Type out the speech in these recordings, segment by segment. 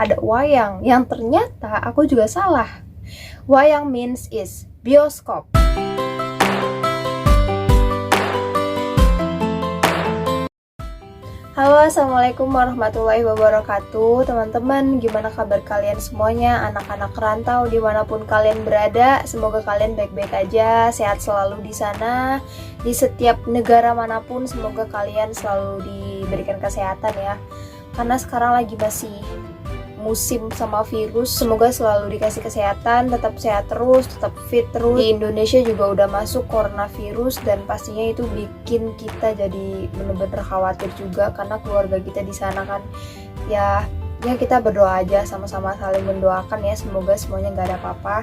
ada wayang, yang ternyata aku juga salah. Wayang means is bioskop. Halo, assalamualaikum warahmatullahi wabarakatuh. Teman-teman, gimana kabar kalian semuanya? Anak-anak rantau dimanapun kalian berada, semoga kalian baik-baik aja, sehat selalu di sana. Di setiap negara manapun, semoga kalian selalu diberikan kesehatan ya. Karena sekarang lagi masih musim sama virus, semoga selalu dikasih kesehatan, tetap sehat terus, tetap fit terus. Di Indonesia juga udah masuk coronavirus dan pastinya itu bikin kita jadi bener-bener khawatir juga karena keluarga kita di sana kan ya kita berdoa aja, sama-sama saling mendoakan ya, semoga semuanya nggak ada apa-apa.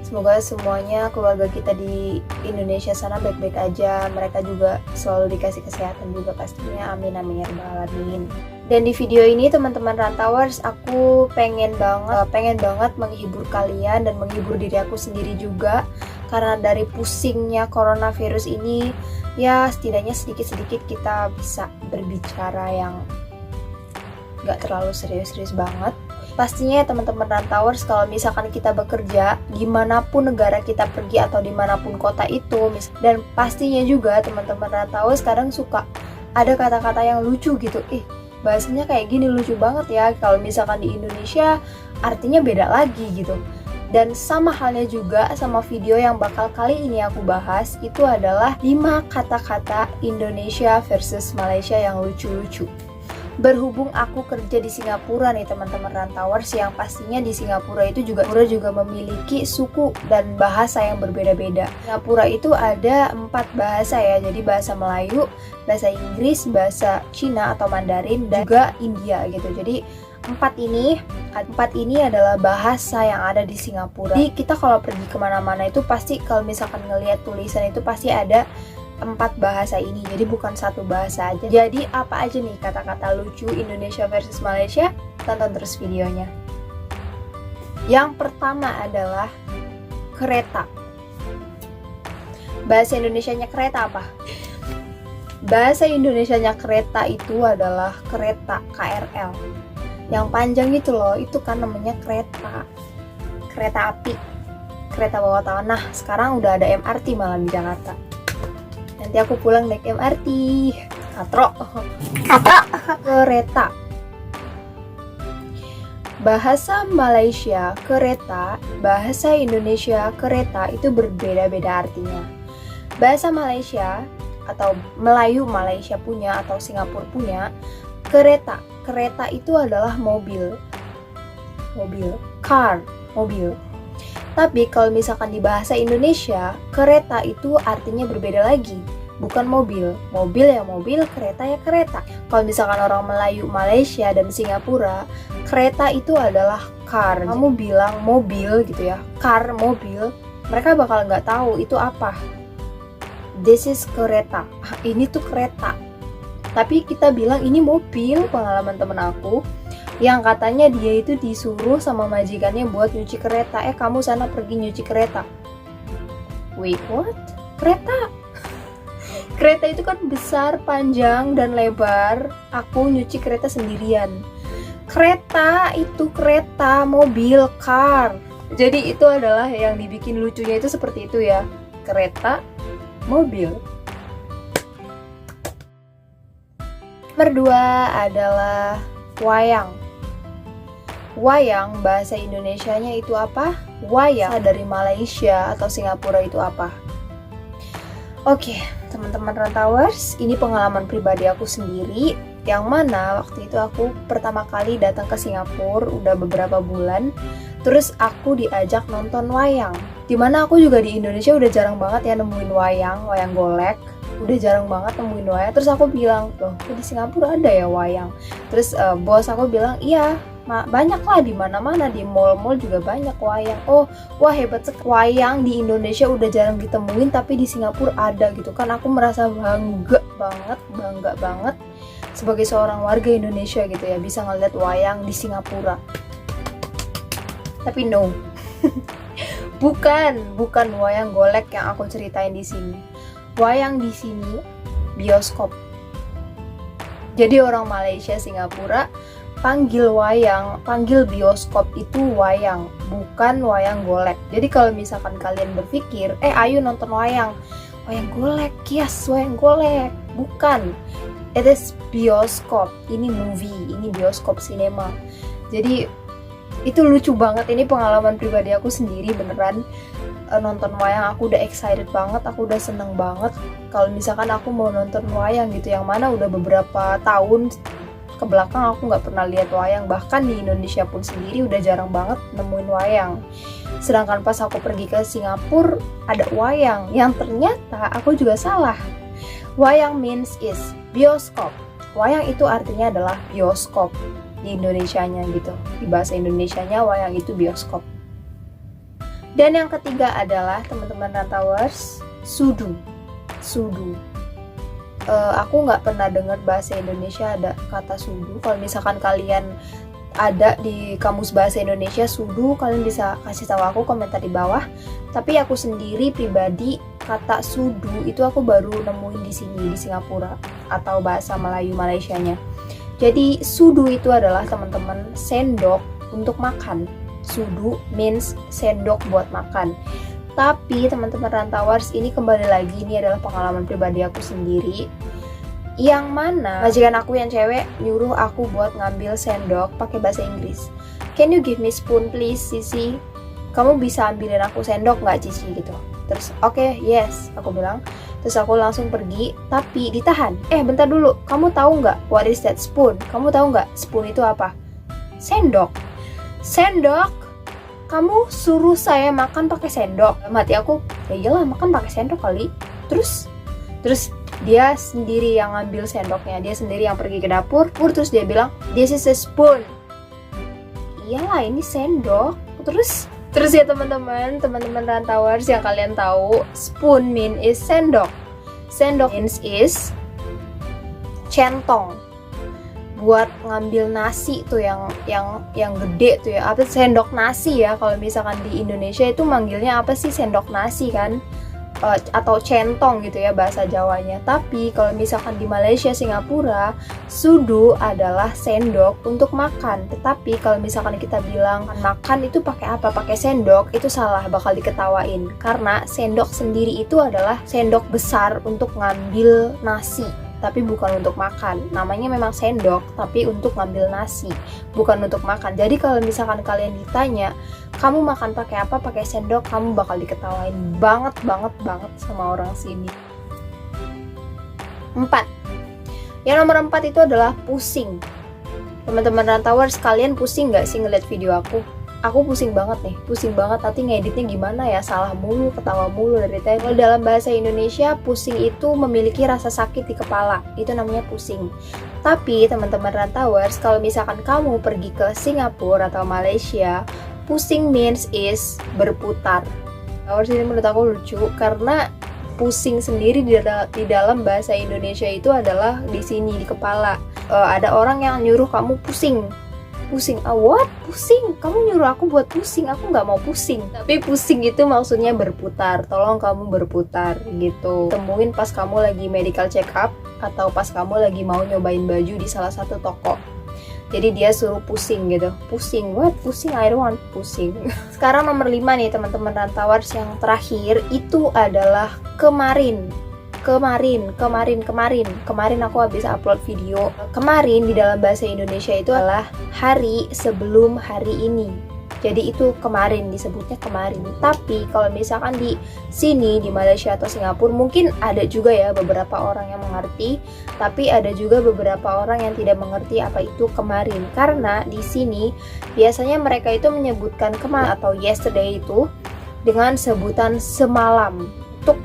Semoga semuanya keluarga kita di Indonesia sana baik-baik aja, mereka juga selalu dikasih kesehatan juga pastinya, amin amin ya rabbal alamin. Dan di video ini teman-teman Rantauers, aku pengen banget menghibur kalian dan menghibur diri aku sendiri juga, karena dari pusingnya coronavirus ini ya setidaknya sedikit-sedikit kita bisa berbicara yang gak terlalu serius-serius banget. Pastinya ya teman-teman Rantauers, kalau misalkan kita bekerja dimanapun negara kita pergi atau dimanapun kota itu, dan pastinya juga teman-teman Rantauers kadang suka ada kata-kata yang lucu gitu, bahasanya kayak gini lucu banget ya, kalau misalkan di Indonesia artinya beda lagi gitu. Dan sama halnya juga sama video yang bakal kali ini aku bahas, itu adalah 5 kata-kata Indonesia versus Malaysia yang lucu-lucu. Berhubung aku kerja di Singapura nih teman-teman Rantauers, yang pastinya di Singapura itu juga memiliki suku dan bahasa yang berbeda-beda. Singapura itu ada 4 bahasa ya, jadi bahasa Melayu, bahasa Inggris, bahasa Cina atau Mandarin, dan juga India gitu. Jadi 4 ini adalah bahasa yang ada di Singapura. Jadi kita kalau pergi kemana-mana itu pasti kalau misalkan ngelihat tulisan itu pasti ada 4 bahasa ini, jadi bukan satu bahasa aja. Jadi apa aja nih kata-kata lucu Indonesia versus Malaysia? Tonton terus videonya. Yang pertama adalah kereta. Bahasa Indonesianya kereta apa? Bahasa Indonesianya kereta itu adalah kereta, KRL. Yang panjang itu loh, itu kan namanya kereta. Kereta api, kereta bawah tanah. Nah, sekarang udah ada MRT malah di Jakarta. Nanti aku pulang naik MRT. Katro. Kereta. Bahasa Malaysia kereta, bahasa Indonesia kereta itu berbeda-beda artinya. Bahasa Malaysia atau Melayu Malaysia punya atau Singapura punya, kereta. Kereta itu adalah mobil. Car, mobil. Tapi kalau misalkan di bahasa Indonesia, kereta itu artinya berbeda lagi. Bukan mobil. Mobil ya mobil, kereta ya kereta. Kalau misalkan orang Melayu, Malaysia, dan Singapura, kereta itu adalah car. Kamu bilang mobil gitu ya, car, mobil, mereka bakal nggak tahu itu apa. This is kereta. Ini tuh kereta. Tapi kita bilang ini mobil. Pengalaman temen aku yang katanya dia itu disuruh sama majikannya buat nyuci kereta. Kamu sana pergi nyuci kereta. Wait, what? Kereta? Kereta itu kan besar, panjang, dan lebar. Aku nyuci kereta sendirian. Kereta itu kereta, mobil, car. Jadi itu adalah yang dibikin lucunya itu seperti itu ya. Kereta, mobil. Nomor 2 adalah wayang. Wayang bahasa Indonesianya itu apa? Wayang dari Malaysia atau Singapura itu apa? Oke, teman-teman Rantauers, ini pengalaman pribadi aku sendiri, yang mana waktu itu aku pertama kali datang ke Singapura udah beberapa bulan, terus aku diajak nonton wayang. Dimana aku juga di Indonesia udah jarang banget ya nemuin wayang golek. Udah jarang banget nemuin wayang. Terus aku bilang, loh di Singapura ada ya wayang? Terus bos aku bilang, iya, banyak lah di mana-mana, di mall-mall juga banyak wayang. Oh, wah hebat sekali. Wayang di Indonesia udah jarang ditemuin, tapi di Singapura ada gitu kan. Aku merasa bangga banget sebagai seorang warga Indonesia gitu ya, bisa ngeliat wayang di Singapura. Tapi no. bukan wayang golek yang aku ceritain di sini. Wayang di sini bioskop. Jadi orang Malaysia, Singapura panggil bioskop itu wayang, bukan wayang golek. Jadi kalau misalkan kalian berpikir, ayo nonton wayang golek, yes, wayang golek, bukan. It is bioskop, ini movie, ini bioskop sinema. Jadi itu lucu banget, ini pengalaman pribadi aku sendiri beneran. Nonton wayang aku udah excited banget, aku udah seneng banget kalau misalkan aku mau nonton wayang gitu, yang mana udah beberapa tahun ke belakang aku nggak pernah lihat wayang, bahkan di Indonesia pun sendiri udah jarang banget nemuin wayang. Sedangkan pas aku pergi ke Singapura ada wayang, yang ternyata aku juga salah. Wayang means is bioskop. Wayang itu artinya adalah bioskop di Indonesianya gitu. Di bahasa Indonesianya wayang itu bioskop. Dan yang ketiga adalah teman-teman Rantauers, sudu. Aku nggak pernah dengar bahasa Indonesia ada kata sudu. Kalau misalkan kalian ada di kamus bahasa Indonesia sudu, kalian bisa kasih tahu aku komentar di bawah. Tapi aku sendiri pribadi kata sudu itu aku baru nemuin di sini di Singapura atau bahasa Melayu Malaysianya. Jadi sudu itu adalah teman-teman sendok untuk makan. Sudu means sendok buat makan. Tapi teman-teman Rantauers, ini kembali lagi, ini adalah pengalaman pribadi aku sendiri, yang mana majikan aku yang cewek nyuruh aku buat ngambil sendok pakai bahasa Inggris. Can you give me spoon please, Cici? Kamu bisa ambilin aku sendok nggak, Cici, gitu. Terus oke, yes, aku bilang. Terus aku langsung pergi, tapi ditahan. Bentar dulu, kamu tahu nggak what is that spoon? Kamu tahu nggak spoon itu apa? Sendok. Kamu suruh saya makan pakai sendok. Mati aku, ya iyalah makan pakai sendok kali. Terus dia sendiri yang ngambil sendoknya, dia sendiri yang pergi ke dapur, terus dia bilang, this is a spoon. Iyalah ini sendok. Terus ya teman-teman Rantauers yang kalian tahu, spoon mean is sendok. Sendok means is centong. Buat ngambil nasi tuh yang gede tuh ya, apa sendok nasi ya, kalau misalkan di Indonesia itu manggilnya apa sih, sendok nasi kan, atau centong gitu ya bahasa Jawanya. Tapi kalau misalkan di Malaysia, Singapura, sudu adalah sendok untuk makan. Tetapi kalau misalkan kita bilang makan itu pakai apa, pakai sendok, itu salah, bakal diketawain, karena sendok sendiri itu adalah sendok besar untuk ngambil nasi, tapi bukan untuk makan. Namanya memang sendok, tapi untuk ngambil nasi, bukan untuk makan. Jadi kalau misalkan kalian ditanya, kamu makan pakai apa, pakai sendok, kamu bakal diketawain banget sama orang sini. 4. Yang nomor 4 itu adalah pusing. Teman-teman Rantauers, kalian pusing gak sih ngeliat video aku? Aku pusing banget nih, nanti ngeditnya gimana ya, salah mulu, ketawa mulu dari tadi. Kalau dalam bahasa Indonesia, pusing itu memiliki rasa sakit di kepala, itu namanya pusing. Tapi teman-teman Rantauers, kalau misalkan kamu pergi ke Singapura atau Malaysia, pusing means is berputar. Rantauers, ini menurut aku lucu, karena pusing sendiri di dalam bahasa Indonesia itu adalah di sini, di kepala. Ada orang yang nyuruh kamu pusing, what? Pusing? Kamu nyuruh aku buat pusing, aku nggak mau pusing. Tapi pusing itu maksudnya berputar, tolong kamu berputar gitu. Temuin pas kamu lagi medical check up, atau pas kamu lagi mau nyobain baju di salah satu toko. Jadi dia suruh pusing gitu. Pusing, what? Pusing, I don't want pusing. Sekarang nomor 5 nih teman-teman Rantauers, yang terakhir itu adalah kemarin aku habis upload video. Kemarin di dalam bahasa Indonesia itu adalah hari sebelum hari ini. Jadi itu kemarin, disebutnya kemarin. Tapi kalau misalkan di sini, di Malaysia atau Singapura, mungkin ada juga ya beberapa orang yang mengerti, tapi ada juga beberapa orang yang tidak mengerti apa itu kemarin. Karena di sini biasanya mereka itu menyebutkan kemarin atau yesterday itu dengan sebutan semalam. Untuk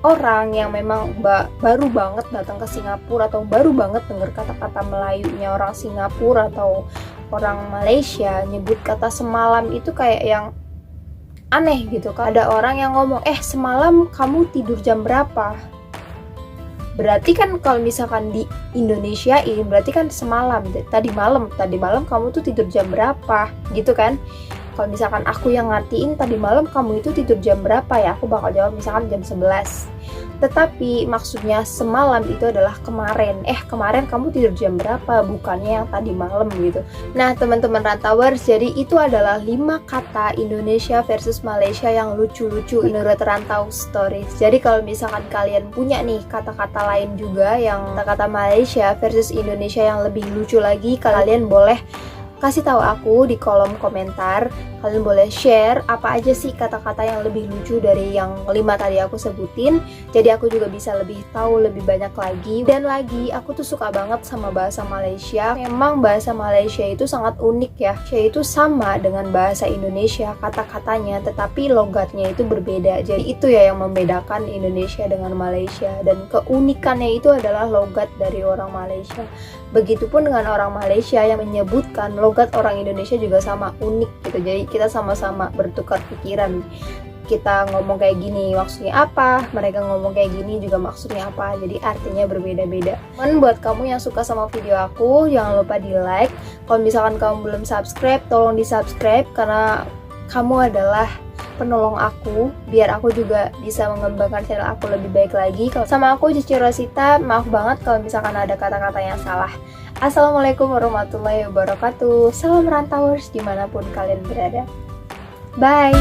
orang yang memang baru banget datang ke Singapura atau baru banget dengar kata-kata Melayunya orang Singapura atau orang Malaysia, nyebut kata semalam itu kayak yang aneh gitu. Ada orang yang ngomong, semalam kamu tidur jam berapa? Berarti kan kalau misalkan di Indonesia ini berarti kan semalam, tadi malam kamu tuh tidur jam berapa gitu kan. Kalau misalkan aku yang ngertiin tadi malam kamu itu tidur jam berapa ya, aku bakal jawab misalkan jam 11. Tetapi maksudnya semalam itu adalah kemarin. Kemarin kamu tidur jam berapa? Bukannya yang tadi malam gitu. Nah teman-teman Rantauers, jadi itu adalah 5 kata Indonesia versus Malaysia yang lucu-lucu menurut Rantau Stories. Jadi kalau misalkan kalian punya nih kata-kata lain juga yang kata-kata Malaysia versus Indonesia yang lebih lucu lagi, kalian boleh kasih tahu aku di kolom komentar. Kalian boleh share apa aja sih kata-kata yang lebih lucu dari yang 5 tadi aku sebutin. Jadi aku juga bisa lebih tahu lebih banyak lagi. Dan lagi, aku tuh suka banget sama bahasa Malaysia. Memang bahasa Malaysia itu sangat unik ya. Yaitu sama dengan bahasa Indonesia kata-katanya, tetapi logatnya itu berbeda. Jadi itu ya yang membedakan Indonesia dengan Malaysia. Dan keunikannya itu adalah logat dari orang Malaysia. Begitupun dengan orang Malaysia yang menyebutkan logat orang Indonesia juga sama unik gitu. Jadi kita sama-sama bertukar pikiran. Kita ngomong kayak gini maksudnya apa, mereka ngomong kayak gini juga maksudnya apa. Jadi artinya berbeda-beda. Buat kamu yang suka sama video aku, jangan lupa di like. Kalau misalkan kamu belum subscribe, tolong di subscribe karena kamu adalah penolong aku biar aku juga bisa mengembangkan channel aku lebih baik lagi. Kalau sama aku Cici Rosita, maaf banget kalau misalkan ada kata-kata yang salah. Assalamualaikum warahmatullahi wabarakatuh. Salam Rantauers dimanapun kalian berada. Bye.